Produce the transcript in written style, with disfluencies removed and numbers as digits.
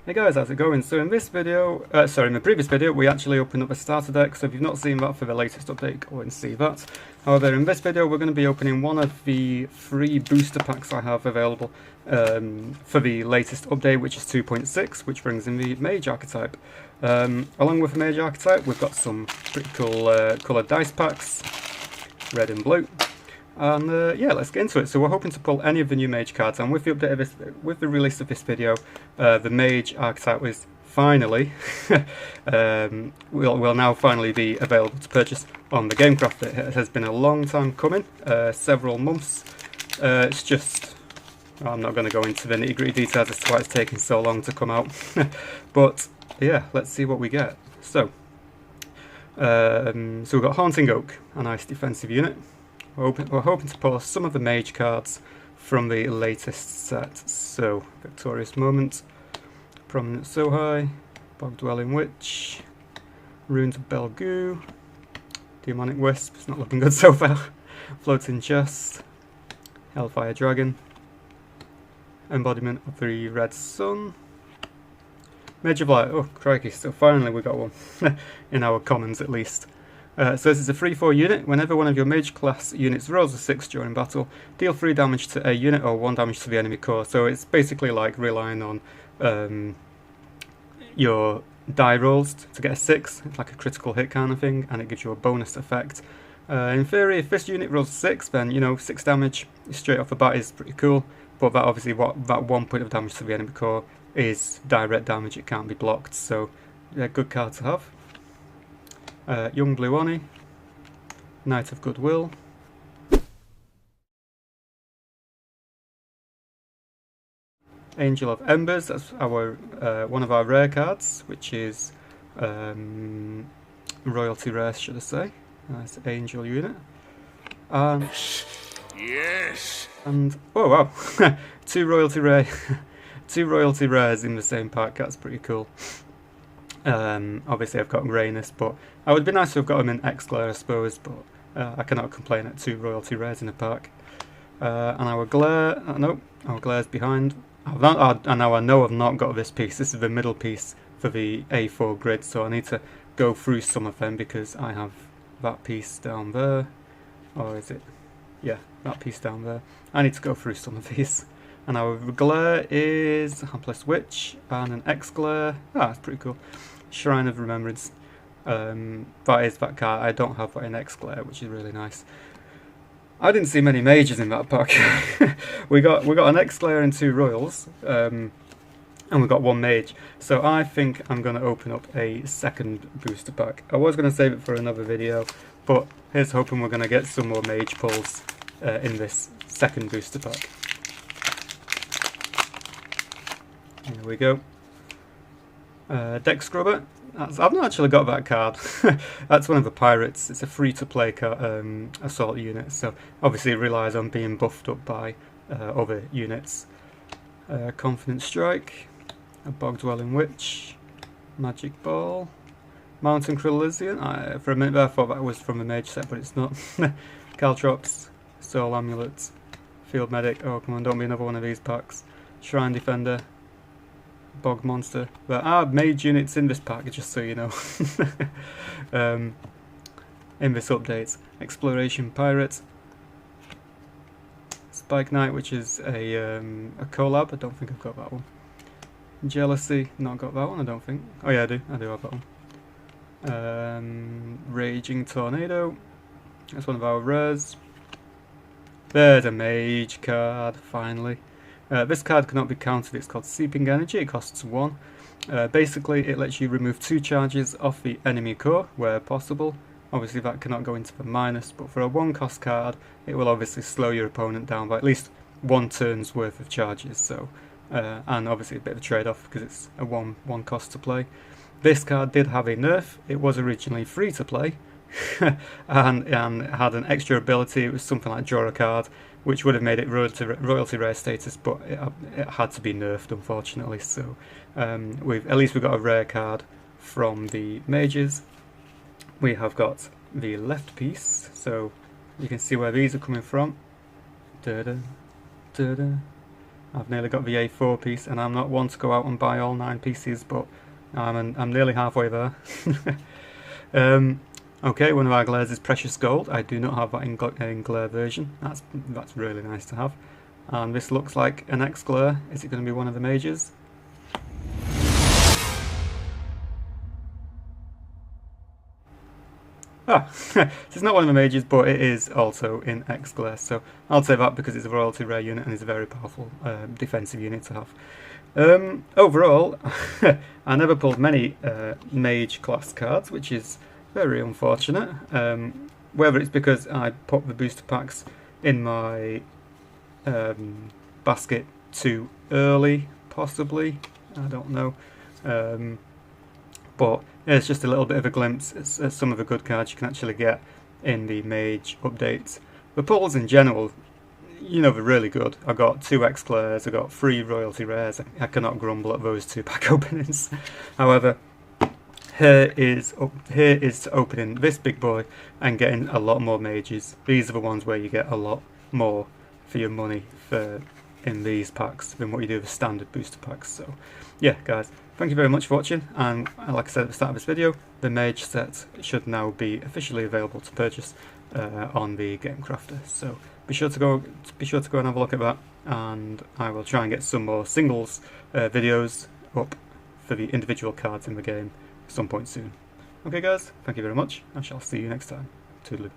Hey guys, how's it going? So in this video, in the previous video, we actually opened up a starter deck, so if you've not seen that for the latest update, go and see that. However, in this video, we're going to be opening one of the 3 booster packs I have available for the latest update, which is 2.6, which brings in the Mage archetype. Along with the Mage archetype, we've got some pretty cool coloured dice packs, red and blue. And yeah, let's get into it. So we're hoping to pull any of the new Mage cards, and with the update of this, with the release of this video, the Mage archetype is finally will now finally be available to purchase on the Gamecraft. It has been a long time coming, several months. It's just, I'm not going to go into the nitty-gritty details as to why it's taking so long to come out, but yeah, let's see what we get. So we've got Haunting Oak, a nice defensive unit. We're hoping to pull some of the Mage cards from the latest set. So, Victorious Moment, Prominent Sohai, Bog Dwelling Witch, Runes of Belgoo, Demonic Wisp, it's not looking good so far, Floating Chest, Hellfire Dragon, Embodiment of the Red Sun, Mage of Light, oh crikey, so finally we got one, in our commons at least. So this is a 3/4 unit. Whenever one of your Mage class units rolls a 6 during battle, deal 3 damage to a unit or 1 damage to the enemy core. So it's basically like relying on your die rolls to get a 6. It's like a critical hit kind of thing, and it gives you a bonus effect. In theory, if this unit rolls 6, then, you know, 6 damage straight off the bat is pretty cool. But that obviously, that 1 point of damage to the enemy core is direct damage. It can't be blocked. So yeah, good card to have. Young Blue Oni, Knight of Goodwill, Angel of Embers, that's our one of our rare cards, which is royalty rare, should I say. Nice Angel unit. Yes. And oh wow, two royalty rares in the same pack. That's pretty cool. Obviously I've got Raynus, but it would be nice to have got them in X-Glare, I suppose, but I cannot complain at 2 royalty rares in a pack. And our Glare, no, our Glare's behind. And now I know I've not got this piece. This is the middle piece for the A4 grid, so I need to go through some of them because I have that piece down there. Or is it? Yeah, that piece down there. I need to go through some of these. And our Glare is Hapless Witch and an X-Glare. Ah, that's pretty cool. Shrine of Remembrance. That is that card. I don't have that in X-Glare, which is really nice. I didn't see many Mages in that pack. we got an X-Glare and 2 Royals, and we got 1 Mage. So I think I'm going to open up a second booster pack. I was going to save it for another video, but here's hoping we're going to get some more Mage pulls in this second booster pack. Here we go. Deck Scrubber. I've not actually got that card. That's one of the pirates. It's a free-to-play assault unit, so obviously it relies on being buffed up by other units. Confident Strike, a Bog Dwelling Witch, Magic Ball, Mountain Kryllizian. For a minute there I thought that was from the Mage set, but it's not. Caltrops, Soul Amulet, Field Medic. Oh come on, don't be another one of these packs. Shrine Defender, Bog Monster. There are Mage units in this pack, just so you know. In this update, Exploration Pirate, Spike Knight, which is a collab. I don't think I've got that one. Jealousy, not got that one. I don't think. Oh yeah, I do have that one. Raging Tornado. That's one of our rares. There's a Mage card, finally. This card cannot be countered. It's called Seeping Energy. It costs 1. Basically, it lets you remove 2 charges off the enemy core where possible. Obviously, that cannot go into the minus, but for a 1-cost card, it will obviously slow your opponent down by at least 1 turn's worth of charges. So, and obviously a bit of a trade-off because it's a one cost to play. This card did have a nerf. It was originally free to play, and had an extra ability. It was something like draw a card, which would have made it royalty rare status, but it had to be nerfed, unfortunately. So at least we've got a rare card from the Mages. We have got the left piece, so you can see where these are coming from. Da -da, da -da, I've nearly got the A4 piece, and I'm not one to go out and buy all 9 pieces, but I'm nearly halfway there. Okay, one of our glares is Precious Gold. I do not have that in glare version. That's really nice to have. And this looks like an X glare. Is it going to be one of the mages? Ah, it's not one of the mages, but it is also in X glare. So I'll say that because it's a royalty rare unit and it's a very powerful defensive unit to have. Overall, I never pulled many Mage class cards, which is very unfortunate. Whether it's because I put the booster packs in my basket too early, possibly. I don't know. But it's just a little bit of a glimpse at some of the good cards you can actually get in the Mage updates. The pulls in general, you know, they're really good. I got 2 X-Clairs, I got 3 royalty rares. I cannot grumble at those 2 pack openings. However, here is opening this big boy and getting a lot more mages. These are the ones where you get a lot more for your money in these packs than what you do with standard booster packs. So yeah, guys, thank you very much for watching, and like I said at the start of this video, the Mage set should now be officially available to purchase on the Game Crafter. So be sure to go and have a look at that, and I will try and get some more singles videos up for the individual cards in the game at some point soon. Okay guys, thank you very much. I shall see you next time. Toodaloo.